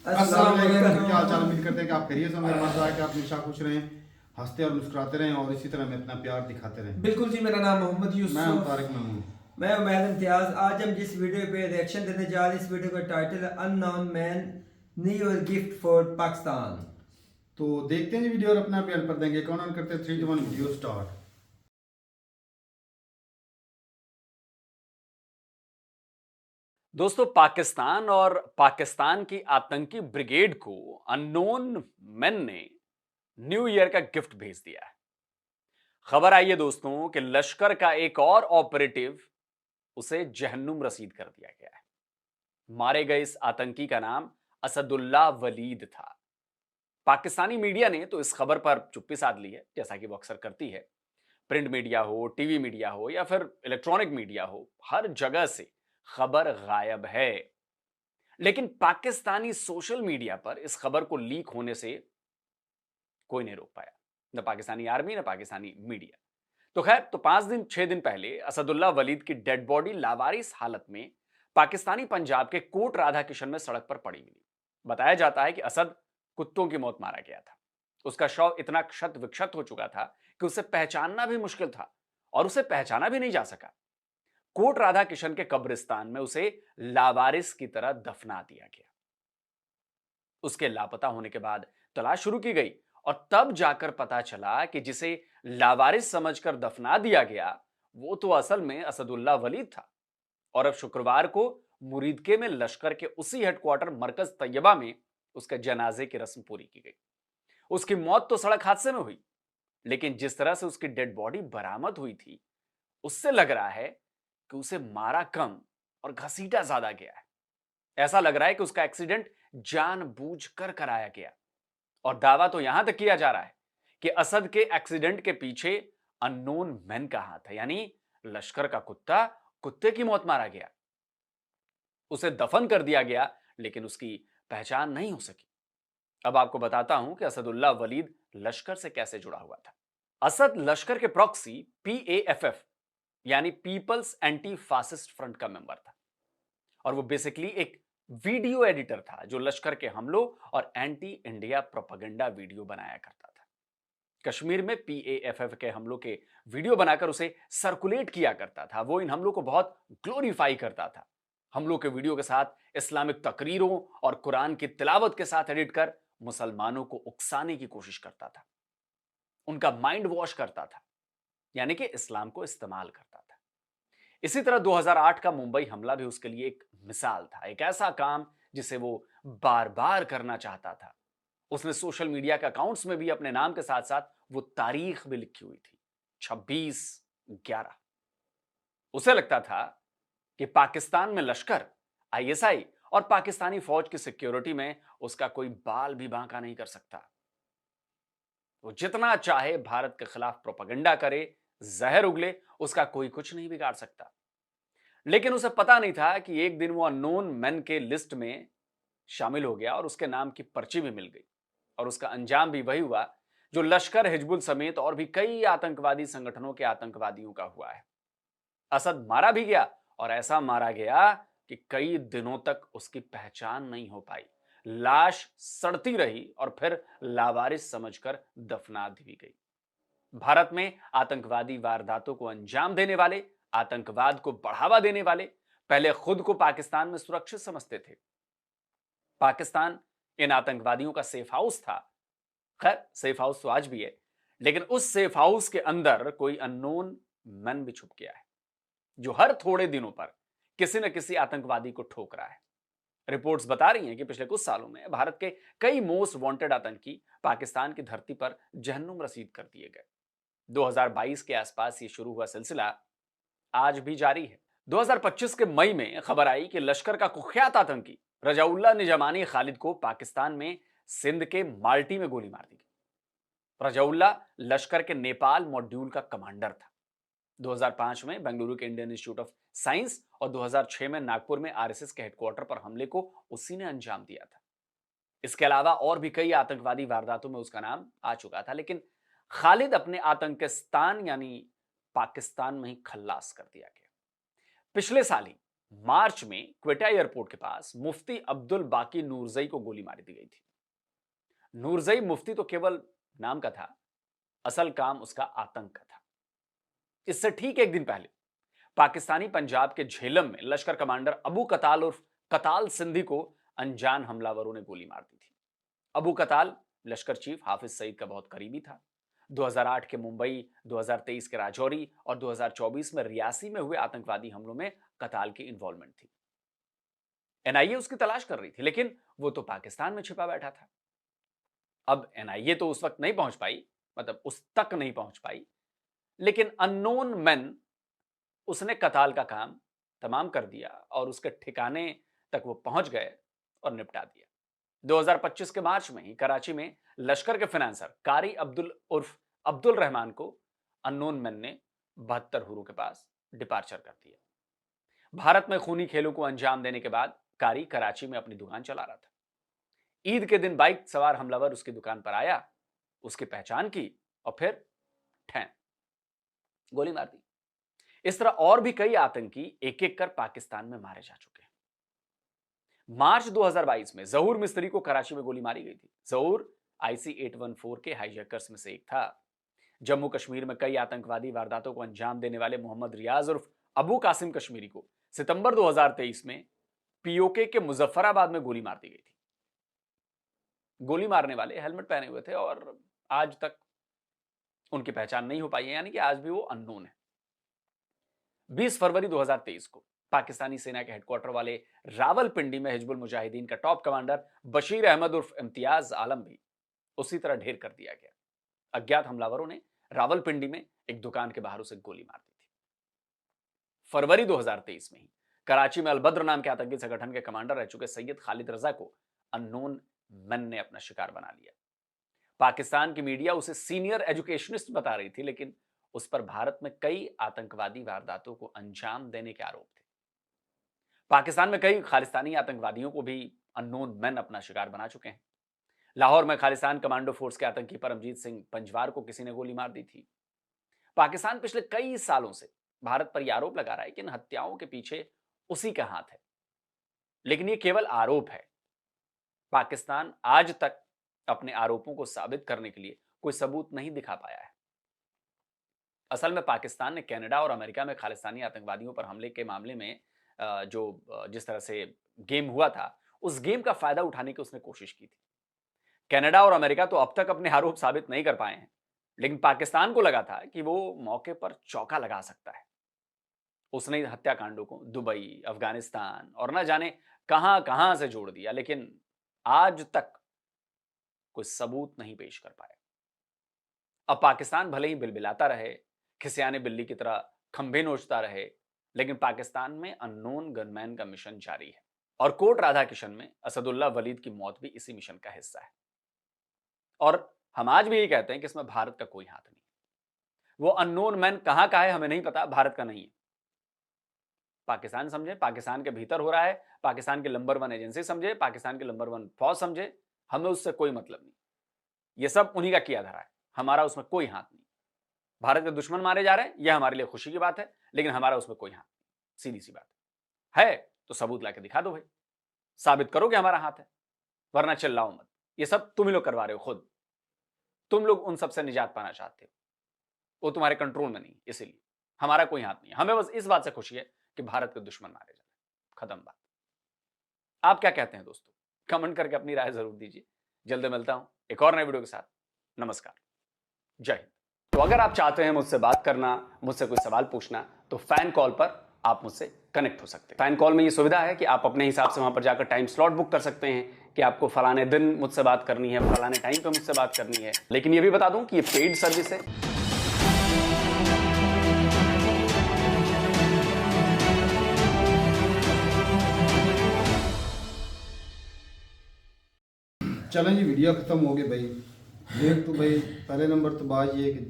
अस्सलाम अस्सलाम वालेकुम, क्या हाल चाल। वालेकुम। उम्मीद करते हैं कि आप खैरियत से होंगे। हमारा दुआ है कि आप हमेशा खुश रहें, हंसते और मुस्कुराते रहें और इसी तरह हमें अपना प्यार दिखाते रहें। बिल्कुल जी, मेरा नाम मोहम्मद मैं हूं यूसुफ। तारिक महमूद। मैं उमैद इम्तियाज़। आज हम जिस वीडियो पे रिएक्शन देने जा रहे हैं, इस वीडियो का टाइटल है unknown man new year gift for Pakistan. तो देखते हैं जी वीडियो और अपना बयान पर देंगे। कौन ऑन करते हैं 3 2 1 वीडियो स्टार्ट। दोस्तों, पाकिस्तान और पाकिस्तान की आतंकी ब्रिगेड को अननोन मैन ने न्यू ईयर का गिफ्ट भेज दिया है। खबर आई है दोस्तों कि लश्कर का एक और ऑपरेटिव उसे जहन्नुम रसीद कर दिया गया है। मारे गए इस आतंकी का नाम असदुल्ला वलीद था। पाकिस्तानी मीडिया ने तो इस खबर पर चुप्पी साध ली है, जैसा कि वो अक्सर करती है। प्रिंट मीडिया हो, टीवी मीडिया हो या फिर इलेक्ट्रॉनिक मीडिया हो, हर जगह से खबर गायब है। लेकिन पाकिस्तानी सोशल मीडिया पर इस खबर को लीक होने से कोई नहीं रोक पाया, न पाकिस्तानी आर्मी न पाकिस्तानी मीडिया। तो खैर, तो 5 दिन 6 दिन पहले असदुल्ला वलीद की डेड बॉडी लावारिस हालत में पाकिस्तानी पंजाब के कोट राधा किशन में सड़क पर पड़ी मिली। बताया जाता है कि असद कुत्तों की मौत मारा गया था। उसका शव इतना क्षत विक्षत हो चुका था कि उसे पहचानना भी मुश्किल था, और उसे पहचाना भी नहीं जा सका। कोट राधा किशन के कब्रिस्तान में उसे लावारिस की तरह दफना दिया गया। उसके लापता होने के बाद तलाश शुरू की गई, और तब जाकर पता चला कि जिसे लावारिस समझकर दफना दिया गया, वो तो असल में असदुल्ला वलीद था। और अब शुक्रवार को मुरीदके में लश्कर के उसी हेडक्वार्टर मरकज तैयबा में उसके जनाजे की रस्म पूरी की गई। उसकी मौत तो सड़क हादसे में हुई, लेकिन जिस तरह से उसकी डेड बॉडी बरामद हुई थी, उससे लग रहा है कि उसे मारा कम और घसीटा ज्यादा गया है। ऐसा लग रहा है कि उसका एक्सीडेंट जानबूझकर कराया गया। और दावा तो यहां तक किया जा रहा है कि असद के एक्सीडेंट के पीछे अननोन मैन का हाथ है, यानी लश्कर का कुत्ता कुत्ते की मौत मारा गया। उसे दफन कर दिया गया, लेकिन उसकी पहचान नहीं हो सकी। अब आपको बताता हूं कि असदुल्ला वलीद लश्कर से कैसे जुड़ा हुआ था। असद लश्कर के प्रॉक्सी पीएएफएफ यानी पीपल्स एंटी फासिस्ट फ्रंट का मेंबर था। और वो बेसिकली एक वीडियो एडिटर था जो लश्कर के हमलों और एंटी इंडिया प्रोपेगेंडा वीडियो बनाया करता था। कश्मीर में पीएएफएफ के हमलों के वीडियो बनाकर उसे सर्कुलेट किया करता था। वो इन हमलों को बहुत ग्लोरीफाई करता था। हमलों के वीडियो के साथ इस्लामिक तकरीरों और कुरान की तिलावत के साथ एडिट कर मुसलमानों को उकसाने की कोशिश करता था, उनका माइंड वॉश करता था, यानी कि इस्लाम को इस्तेमाल करता था। इसी तरह 2008 का मुंबई हमला भी उसके लिए एक मिसाल था, एक ऐसा काम जिसे वो बार बार करना चाहता था। उसने सोशल मीडिया के अकाउंट्स में भी अपने नाम के साथ साथ वो तारीख भी लिखी हुई थी, 26/11। उसे लगता था कि पाकिस्तान में लश्कर, आईएसआई और पाकिस्तानी फौज की सिक्योरिटी में उसका कोई बाल भी बांका नहीं कर सकता। वो जितना चाहे भारत के खिलाफ प्रोपेगेंडा करे, जहर उगले, उसका कोई कुछ नहीं बिगाड़ सकता। लेकिन उसे पता नहीं था कि एक दिन वो अननोन मैन के लिस्ट में शामिल हो गया और उसके नाम की पर्ची भी मिल गई। और उसका अंजाम भी वही हुआ जो लश्कर, हिजबुल समेत और भी कई आतंकवादी संगठनों के आतंकवादियों का हुआ है। असद मारा भी गया, और ऐसा मारा गया कि कई दिनों तक उसकी पहचान नहीं हो पाई। लाश सड़ती रही और फिर लावारिस समझकर दफना दी गई। भारत में आतंकवादी वारदातों को अंजाम देने वाले, आतंकवाद को बढ़ावा देने वाले पहले खुद को पाकिस्तान में सुरक्षित समझते थे। पाकिस्तान इन आतंकवादियों का सेफ हाउस था। खैर, सेफ हाउस तो आज भी है, लेकिन उस सेफ हाउस के अंदर कोई अननोन मैन भी छुप गया है, जो हर थोड़े दिनों पर किसी न किसी आतंकवादी को ठोक रहा है। रिपोर्ट्स बता रही हैं कि पिछले कुछ सालों में भारत के कई मोस्ट वांटेड आतंकी पाकिस्तान की धरती पर जहन्नुम रसीद कर दिए गए। 2022 के आसपास ये शुरू हुआ सिलसिला आज भी जारी है। 2025 के मई में खबर आई कि लश्कर का कुख्यात आतंकी रजाउल्ला निजामानी खालिद को पाकिस्तान में सिंध के माल्टी में गोली मार दी गई। रजाउल्ला लश्कर के नेपाल मॉड्यूल का कमांडर था। 2005 में बेंगलुरु के इंडियन इंस्टीट्यूट ऑफ साइंस और 2006 में नागपुर में आरएसएस के हेडक्वार्टर पर हमले को उसी ने अंजाम दिया था। इसके अलावा और भी कई आतंकवादी वारदातों में उसका नाम आ चुका था, लेकिन खालिद अपने आतंकिस्तान यानी पाकिस्तान में ही खल्लास कर दिया गया। पिछले साल ही मार्च में क्वेटा एयरपोर्ट के पास मुफ्ती अब्दुल बाकी नूरजई को गोली मार दी गई थी। नूरजई मुफ्ती तो केवल नाम का था, असल काम उसका आतंक का था। इससे ठीक एक दिन पहले पाकिस्तानी पंजाब के झेलम में लश्कर कमांडर अबू कताल उर्फ कताल सिंधी को अनजान हमलावरों ने गोली मार दी थी। अबू कताल लश्कर चीफ हाफिज सईद का बहुत करीबी था। 2008 के मुंबई, 2023 के राजौरी और 2024 में रियासी में हुए आतंकवादी हमलों में कताल की इन्वॉल्वमेंट थी। एनआईए उसकी तलाश कर रही थी, लेकिन वो तो पाकिस्तान में छिपा बैठा था। अब एनआईए तो उस वक्त नहीं पहुंच पाई, मतलब उस तक नहीं पहुंच पाई, लेकिन अननोन मैन उसने कताल का काम तमाम कर दिया और उसके ठिकाने तक वो पहुंच गए और निपटा दिया। 2025 के मार्च में ही कराची में लश्कर के फाइनेंसर कारी अब्दुल उर्फ अब्दुल रहमान को अननोन मैन ने 72 हुरों के पास डिपार्चर कर दिया। भारत में खूनी खेलों को अंजाम देने के बाद कारी कराची में अपनी दुकान चला रहा था। ईद के दिन बाइक सवार हमलावर उसकी दुकान पर आया, उसकी पहचान की और फिर ठैन गोली मार दी। इस तरह और भी कई आतंकी एक एक कर पाकिस्तान में मारे जा चुके हैं। मार्च 2022 में जहूर मिस्त्री को कराची में गोली मारी गई थी। जहूर IC 814 के हाईजैकर्स में से एक था। जम्मू कश्मीर में कई आतंकवादी वारदातों को अंजाम देने वाले मोहम्मद रियाज उर्फ अबू कासिम कश्मीरी को सितंबर 2023 में POK के मुजफ्फराबाद में गोली मार दी गई थी। गोली मारने वाले हेलमेट पहने हुए थे और आज तक उनकी पहचान नहीं हो पाई है, यानी कि आज भी वो अननोन है। 20 फरवरी 2023 को पाकिस्तानी सेना के हेडक्वार्टर वाले रावलपिंडी में हिजबुल मुजाहिदीन का टॉप कमांडर बशीर अहमद उर्फ इम्तियाज आलम भी उसी तरह ढेर कर दिया गया। अज्ञात हमलावरों ने रावलपिंडी में एक दुकान के बाहर उसे गोली मार दी थी। फरवरी 2023 में ही कराची में अलबद्र नाम के आतंकी संगठन के कमांडर रह चुके सैयद खालिद रजा को अननोन मैन ने अपना शिकार बना लिया। पाकिस्तान की मीडिया उसे सीनियर एजुकेशनिस्ट बता रही थी, लेकिन उस पर भारत में कई आतंकवादी वारदातों को अंजाम देने के आरोप थे। पाकिस्तान में कई खालिस्तानी आतंकवादियों को भी अननोन मैन अपना शिकार बना चुके हैं। लाहौर में खालिस्तान कमांडो फोर्स के आतंकी परमजीत सिंह पंजवार को किसी ने गोली मार दी थी। पाकिस्तान पिछले कई सालों से भारत पर यह आरोप लगा रहा है कि इन हत्याओं के पीछे उसी का हाथ है, लेकिन यह केवल आरोप है। पाकिस्तान आज तक अपने आरोपों को साबित करने के लिए कोई सबूत नहीं दिखा पाया है। असल में पाकिस्तान ने कनाडा और अमेरिका में खालिस्तानी आतंकवादियों पर हमले के मामले में जिस तरह से गेम हुआ था, उस गेम का फायदा उठाने की उसने कोशिश की थी। कनाडा और अमेरिका तो अब तक अपने आरोप साबित नहीं कर पाए हैं, लेकिन पाकिस्तान को लगा था कि वो मौके पर चौका लगा सकता है। उसने हत्याकांडों को दुबई, अफगानिस्तान और न जाने कहां कहां से जोड़ दिया, लेकिन आज तक कोई सबूत नहीं पेश कर पाया। अब पाकिस्तान भले ही बिलबिलाता रहे, खिसियाने बिल्ली की तरह खंभे नोचता रहे, लेकिन पाकिस्तान में अननोन गनमैन का मिशन जारी है। और कोट राधाकिशन में असदुल्ला वलीद की मौत भी इसी मिशन का हिस्सा है। और हम आज भी यही कहते हैं कि इसमें भारत का कोई हाथ नहीं। वो अननोन मैन कहां का है हमें नहीं पता, भारत का नहीं है। पाकिस्तान समझे पाकिस्तान के भीतर हो रहा है, पाकिस्तान के नंबर 1 एजेंसी समझे, पाकिस्तान के नंबर 1 फौज समझे, हमें उससे कोई मतलब नहीं। ये सब उन्हीं का किया धरा है, हमारा उसमें कोई हाथ नहीं। भारत के दुश्मन मारे जा रहे हैं, यह हमारे लिए खुशी की बात है, लेकिन हमारा उसमें कोई हाथ नहीं। सीधी सी बात है तो सबूत लाके दिखा दो भाई, साबित करो कि हमारा हाथ है, वरना चिल्लाओ मत। ये सब तुम ही लोग करवा रहे हो खुद। तुम लोग उन सबसे निजात पाना चाहते हो, वो तुम्हारे कंट्रोल में नहीं, इसीलिए हमारा कोई हाथ नहीं है। हमें बस इस बात से खुशी है कि भारत के दुश्मन मारे जा रहे हैं, खत्म बात। आप क्या कहते हैं दोस्तों? कमेंट करके अपनी राय जरूर दीजिए। जल्द मिलता हूं एक और नए वीडियो के साथ। नमस्कार, जय हिंद। तो अगर आप चाहते हैं मुझसे बात करना, मुझसे कोई सवाल पूछना, तो फैन कॉल पर आप मुझसे कनेक्ट हो सकते हैं। फैन कॉल में ये सुविधा है कि आप अपने हिसाब से वहां पर जाकर टाइम स्लॉट बुक कर सकते हैं कि आपको फलाने दिन मुझसे बात करनी है, फलाने टाइम पे मुझसे बात करनी है। लेकिन ये भी बता दूं कि ये पेड सर्विस है। चलें जी, वीडियो ख़त्म हो गई भाई। एक तो भाई पहले नंबर तो बात ये है कि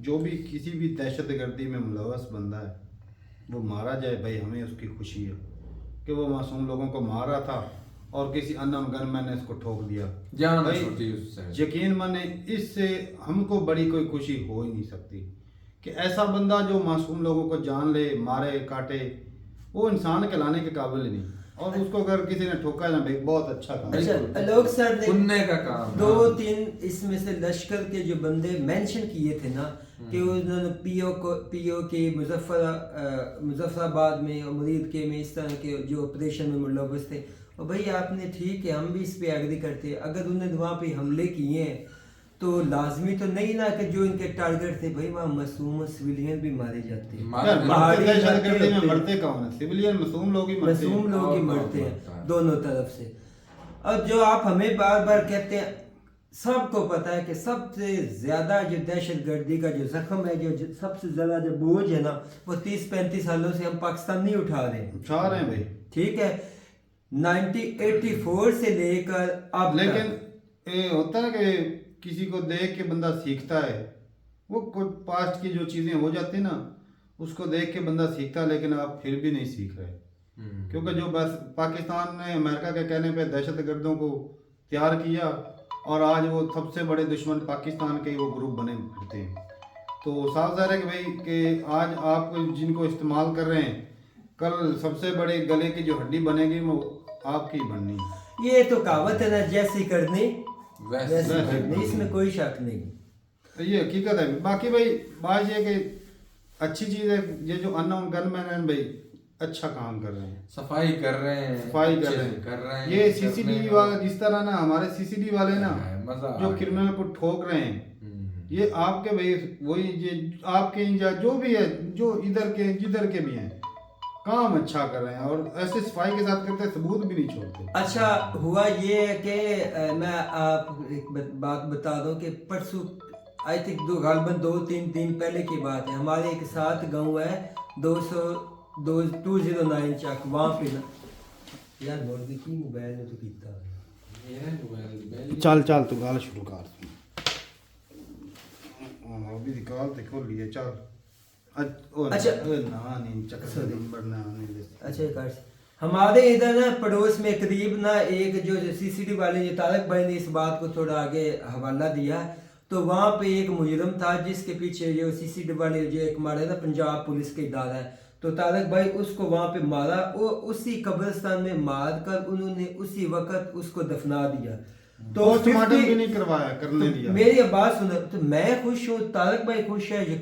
जो भी किसी भी दहशतगर्दी में मुलव्वस बंदा है वो मारा जाए भाई, हमें उसकी खुशी है कि वो मासूम लोगों को मार रहा था और किसी अननोन गनमैन ने इसको ठोक दिया। भाई यकीन माने, इससे हमको बड़ी कोई खुशी हो ही नहीं सकती कि ऐसा बंदा जो मासूम लोगों को जान ले, मारे, काटे, वो इंसान कहलाने के काबिल ही नहीं। और उसको अगर किसी ने ठोका ना भाई बहुत अच्छा काम। अच्छा आलोक सर ने पुण्य का काम, दो हाँ। तीन इसमें से लश्कर के जो बंदे मेंशन किए थे ना कि उन्होंने पीओ के मुजफ्फराबाद में और मुरीद के में इस तरह के जो ऑपरेशन में मुलव्वस थे, और भाई आपने ठीक है, हम भी इस पे एग्री करते हैं, अगर उन्होंने वहाँ पे हमले किए हैं तो लाजमी तो नहीं ना कि जो इनके टारगेट थे भाई वहाँ मासूम सिविलियन भी मारे जाते हैं। मारे यार, पहाड़ी मरते इलाके दहशतगर्दी में होते हैं। मरते कौन है? सिविलियन मासूम लोग ही मरते हैं। मासूम लोग ही और मरते मरता हैं है। दोनों तरफ से। और जो आप हमें बार बार कहते हैं, सबको पता है कि सबसे ज्यादा जो दहशतगर्दी का जो जख्म है, जो सबसे ज्यादा जो बोझ है ना, वो 30-35 सालों से हम पाकिस्तान नहीं उठा रहे हैं। उठा रहे हैं भाई। ठीक है, 1984 से लेकर अब लेकिन तक। ये होता है ना कि किसी को देख के बंदा सीखता है। वो कोई पास्ट की जो चीजें हो जाती है ना, उसको देख के बंदा सीखता है, लेकिन आप फिर भी नहीं सीख रहे। क्योंकि जो बस पाकिस्तान ने अमेरिका के कहने पे दहशतगर्दों को तैयार किया, और आज वो सबसे बड़े दुश्मन पाकिस्तान के वो ग्रुप बने फिरते हैं। तो साफ ज़ाहिर है कि भाई कि आज आप जिनको इस्तेमाल कर रहे हैं, कल सबसे बड़े गले की जो हड्डी बनेगी वो आपकी बननी है। ये तो कहावत है ना, जैसी करनी वैसी वैसे करनी, इसमें कोई शक नहीं। तो ये हकीकत है। बाकी भाई बात ये कि अच्छी चीज़ है, ये जो अननोन गनमैन हैं भाई अच्छा काम कर रहे हैं, सफाई कर रहे हैं, सफाई कर अच्छे रहे से हैं। कर रहे हैं। ये करने सीसीटीवी में वाले जिस तरह ना हमारे सीसीटीवी वाले ना मजा आ जो गया। क्रिमिनल को ठोक रहे हैं, ये आपके भाई वही ये आपके इंचार्ज जो भी है, जो इधर के जिधर के भी हैं, काम अच्छा कर रहे हैं और ऐसे सफाई के साथ करते हैं, सबूत भी नहीं छोड़ते। अच्छा हुआ ये है कि मैं आप एक बात बता दूं कि परसों आई थिंक गालबन 2-3 दिन पहले की बात है, हमारे एक साथ गाँव है 209 चक, वहाँ पे ना यार मुर्गी की मोबाइल में तो पीता ये मोबाइल चल चल तू गाल शुरू कर। अभी निकाल ते खोल लिए चल। अच्छा। ना नहीं चक्कर नंबर ना नहीं। अच्छा कर हमारे इधर ना पड़ोस में करीब ना एक जो सीसीटीवी वाले जो तारक भाई ने इस बात को थोड़ा आगे हवाला दिया, तो वहाँ पे एक मुजरम था जिसके पीछे जो सीसीटीवी वाले जो एक हमारे ना पंजाब पुलिस का इदारा है, तो तारक भाई उसको वहाँ पे मारा, वो उसी कब्रिस्तान में मार कर उन्होंने उसी वक्त उसको दफना दिया। तो पोस्टमार्टम 50 भी नहीं करवाया, करने तो दिया। मेरी बात सुनो, तो मैं खुश हूँ, तारक भाई खुश है,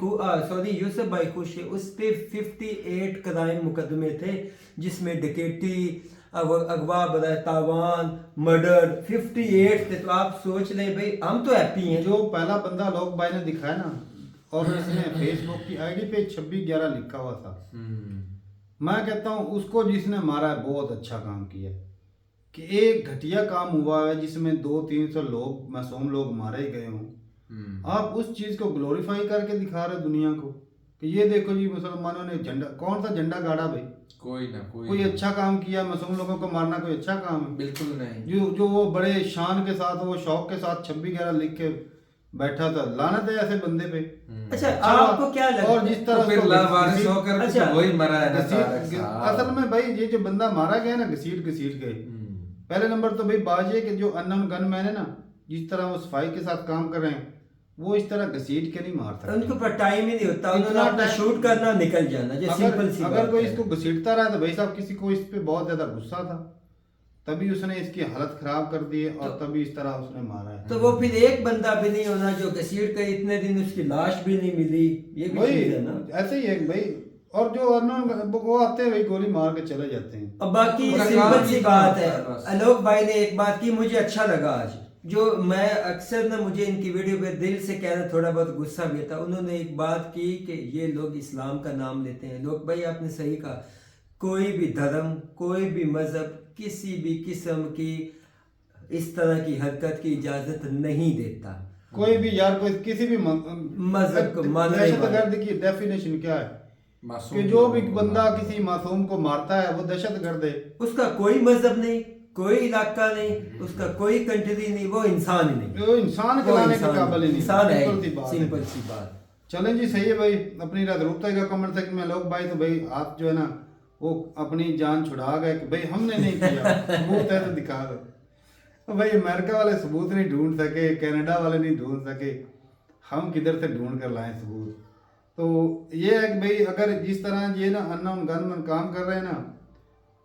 यूसुफ भाई खुश है। उस पे 58 क्राइम मुकदमे थे, जिसमें डकैती, अगवा बदा, तावान, मर्डर 58 थे। तो आप सोच ले भाई, हम तो हैप्पी हैं। जो पहला बंदा लोग भाई ने दिखाया ना, और जिसने फेसबुक की आईडी पे 26/11 लिखा हुआ था, मैं कहता हूँ उसको जिसने मारा है बहुत अच्छा काम किया। कि एक घटिया काम हुआ है जिसमें 200-300 लोग मासूम लोग मारे गए हों, आप उस चीज को ग्लोरीफाई करके दिखा रहे दुनिया को कि ये देखो जी मुसलमानों ने झंडा, कौन सा झंडा गाड़ा भाई? कोई ना कोई अच्छा काम किया? मासूम लोगों को मारना कोई अच्छा काम है? बिल्कुल नहीं। जो वो बड़े शान के साथ, वो शौक के साथ 26/11 लिख के बैठा था। लानत है ऐसे बंदे पे। अच्छा आपको क्या लगता और जिस तरह तो फिर उसको लावारिस घसीट- होकर भी अच्छा, तो वही मरा है ना तारक घसीट- साहब। असल में भाई ये जो बंदा मारा गया ना घसीट के, पहले नंबर तो भाई बात ये कि जो अननोन गनमैन है ना, जिस तरह वो सफाई के साथ काम कर रहे हैं, वो इस तरह घसीट के नहीं मार सकते। उनको पर टाइम ही नहीं होता, उन्होंने इतना अपना टाइम- शूट करना निकल जाना, जो सिंपल सी अगर बात कोई है। इसको घसीटता रहा तो भाई साहब किसी को इस पे बहुत ज्यादा गुस्सा था, तभी उसने इसकी हालत खराब कर दी है और तभी इस तरह उसने मारा है। तो वो फिर एक बंदा भी नहीं होना जो घसीट कर, इतने दिन उसकी लाश भी नहीं मिली, ये भी वही चीज है ना। ऐसे ही है भाई। और जो अननोन वो आते हैं भाई गोली मार के चले जाते हैं। अब बाकी उनका सिंपल काम सी ही बात नहीं है, होता बस। आलोक भाई ने एक बात की मुझे अच्छा लगा आज, जो मैं अक्सर ना मुझे इनकी वीडियो पे दिल से कहना थोड़ा बहुत गुस्सा भी था। उन्होंने एक बात की कि ये लोग इस्लाम का नाम लेते हैं। लोग भाई आपने सही कहा, कोई भी धर्म, कोई भी मजहब किसी भी किस्म की इस तरह की हरकत की इजाजत नहीं देता। कोई भी यार कोई किसी भी मजहब को मानने वाला। दहशतगर्द की डेफिनेशन क्या है? मासूम कि जो भी लोगों को बंदा मारना। किसी मासूम को मारता है वो दहशतगर्द है। उसका कोई मजहब नहीं, कोई इलाका नहीं, उसका कोई कंट्री नहीं, वो इंसान ही नहीं। वो इंसान वो कहलाने के इंसान काबिल ही नहीं। इंसान है, सिंपल सी बात है। सिंपल सी बात। चलें जी, सही है भाई। अपनी रात रुकता है कमेंट सेक्शन में लोग भाई, तो भाई आप जो है ना वो अपनी जान छुड़ा गए कि भाई हमने नहीं किया, सबूत है तो दिखा दो। तो भाई अमेरिका वाले सबूत नहीं ढूंढ सके, कनाडा वाले नहीं ढूंढ सके, हम किधर से ढूंढ कर लाएं सबूत? तो ये है कि भाई अगर जिस तरह ये ना अननोन गनमैन काम कर रहे हैं ना,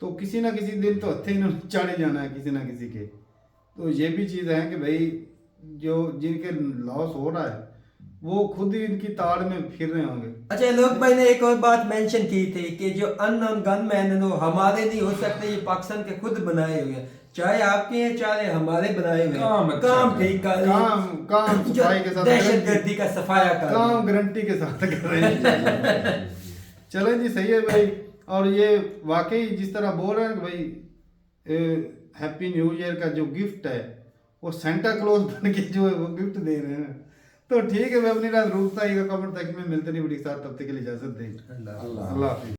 तो किसी ना किसी दिन तो हत्थे इन्होंने चाड़े जाना है किसी ना किसी के। तो ये भी चीज़ है कि भाई जो जिनके लॉस हो रहा है वो खुद ही इनकी ताड़ में फिर रहे होंगे। अच्छा, लोग भाई ने एक और बात मेंशन की थी कि जो अननोन गनमैन है वो हमारे नहीं हो सकते, ये पाकिस्तान के खुद बनाए हुए हैं, चाहे आपके हैं चाहे हमारे बनाए हुए काम हैं। अच्छा काम है। ठीक कर काम जो सफाई के साथ दहशतगर्दी का सफाया कर रहे हैं। काम गारंटी के साथ कर रहे हैं। चलें जी, सही है भाई। और ये वाकई जिस तरह बोल रहे हैं कि भाई हैप्पी न्यू ईयर का जो गिफ्ट है वो सेंटा क्लॉज बन के जो है वो गिफ्ट दे रहे हैं, तो ठीक है। मैं अपनी रात रूपता ही का कमेंट तक में मिलते नहीं बड़ी साथ, तब तक के लिए इजाजत दें। अल्लाह। अल्लाह अल्लाह हाफिज़।